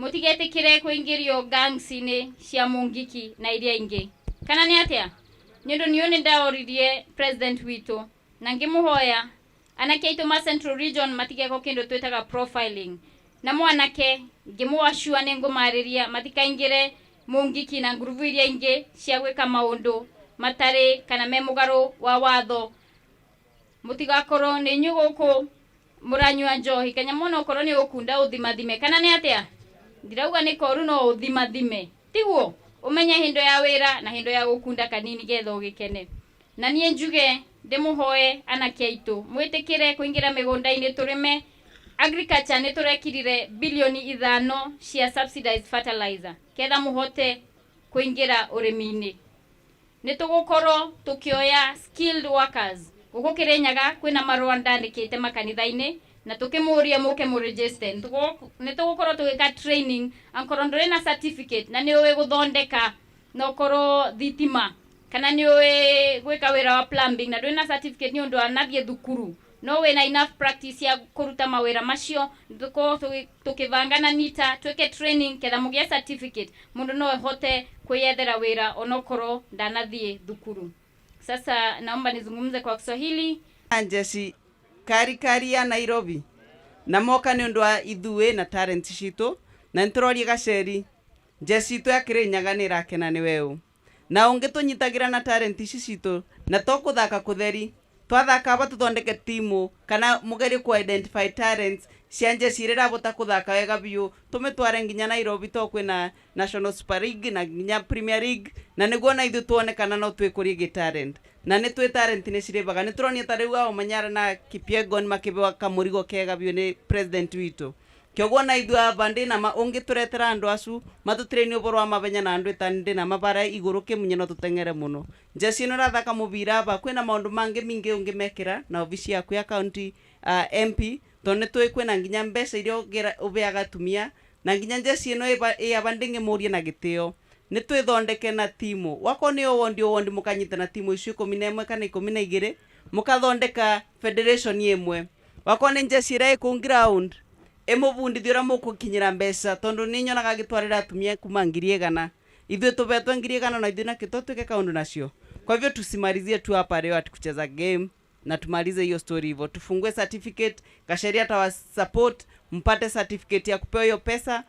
Mutigetikire kuingirio gangsine cia Mungiki na iria ingi. Kana ni atia? Nyondo nione ndaoririe president wito na ngimuhoya anake aitu ma Central Region matigeko kindu twetaga profiling. Na mwanake ngimuashua nengumariria matikaingire Mungiki na nguruvu iria ingi cia gwika maundu matare kana memugaro wa watho. Mutigakoro ni nyuguko muranywa njohi kanya muno okoro ni ukunda uthimathime kana ni atia? Ndirauga ni koru no uthimathime. Tiguo umenye hindo ya wira na hindo ya gukunda kanini getho gikene. Na nie njuge ndimuhoe anake aitu mwitikire kuingira migunda-ini turime agriculture ni turekirire bilioni 5 cia subsidized fertilizer ketha muhote kuingira urimi-ini. Ni tugukoro tukioya skilled workers guko Kirinyaga kwina marua ndandikite makanitha-ini na tukimuria muke mu register. Ni tugukoro tugika training ankoro ndore na certificate na ni uwe guthondeka no koro thitima kana ni uwe gwika wira wa plumbing na ndore na certificate ni undu anathie thukuru no we na enough practice ya kuruta mawira macio tukivangana nita tweke training ketha mugie certificate mundu no hote kuyethera wira onokoro ndanathie thukuru. Sasa naomba nizungumze kwa Kiswahili. Anjesi kari ya Nairobi na moka ni undu wa ithuwe na talent citu na nturori gaceri njeci itu ya Kirinyaga ni rakena ni weu na ungitunyitangira na talent citu na tokuthaka kutheri twathaka aba tuthondeke timu kana mugeri ku identify talents cianje cirira bota kuthaka wega biu tumitware nginya Nairobi to kwina National Super League na nginya Premier League na niguo na ithu tuonekana no twikurie talent na ni twi talent ni cirebaga ni turonia tariu ao manyara na Kipyegon makibewa kamurigo kega biu ni president witu kyoguo na ithu abandi na ungituretera andu acu matutrain uboro wa mabenya na andu etandi na mabara iguru kimunye no tutengere muno njeci no rathaka mubira aba kwina maundu mangi mingi ungimekira na ofisi yaku ya county MP tone twi kwina nginya mbeca irio ubeaga tumia na nginya njeci no abandinge murie na gitio ni twithondeke na timu wako ni wondi mukanyita na timu icio 11 kana 12 mukathondeka federation yemwe wako ni njeci rai ku ground emubundithio ra mukukinyira mbeca tondu ni nyonaga gitwarira atumia kuma 100 ithu tubetwa 100 na ithu na kitotweke kaundu nacio. Kwa hivyo tusimalizie tu hapa leo ati kucheza game na tumalize hiyo story hivyo, tufungue certificate kasheria tawa support mpate certificate ya kupewa hiyo pesa